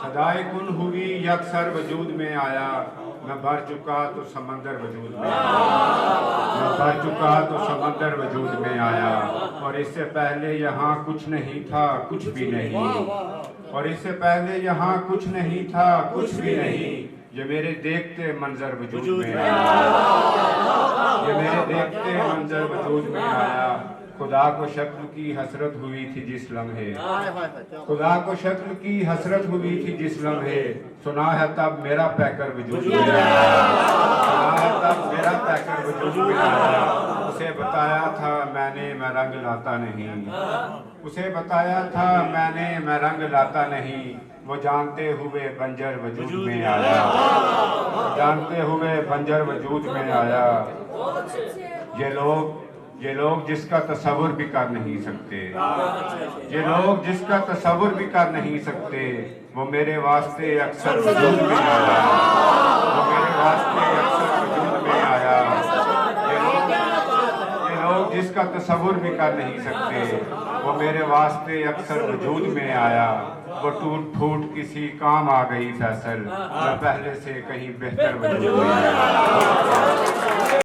सदाए कुन हुई यकसर वजूद में आया, मैं भर चुका तो समंदर वजूद में आया, मैं भर चुका तो समंदर वजूद में आया। और इससे पहले यहाँ कुछ नहीं था, कुछ भी नहीं, और इससे पहले यहाँ कुछ नहीं था, कुछ भी नहीं। ये मेरे देखते मंजर वजूद में आया, ये मेरे देखते मंजर वजूद में आया। खुदा को शक्ल की हसरत हुई थी जिस लम्हे, खुदा को शक्ल की हसरत हुई थी जिस लम्हे, सुना है तब मेरा पैकर वजूद में आया, सुना है तब मेरा पैकर वजूद में आया। उसे बताया था मैंने मैं रंग लाता नहीं, उसे बताया था मैंने मैं रंग लाता नहीं। वो जानते हुए बंजर वजूद में आया, जानते हुए बंजर वजूद में आया। ये लोग जिसका तसव्वुर भी कर नहीं सकते, ये लोग जिसका तसव्वुर भी कर नहीं सकते, वो मेरे वास्ते अक्सर वजूद में आया, वो मेरे वास्ते अक्सर वजूद में आया। ये लोग जिसका तसव्वुर भी कर नहीं सकते, वो मेरे वास्ते अक्सर वजूद में आया। वो टूट फूट किसी काम आ गई फैसल, मैं पहले से कहीं बेहतर वजूद में आया।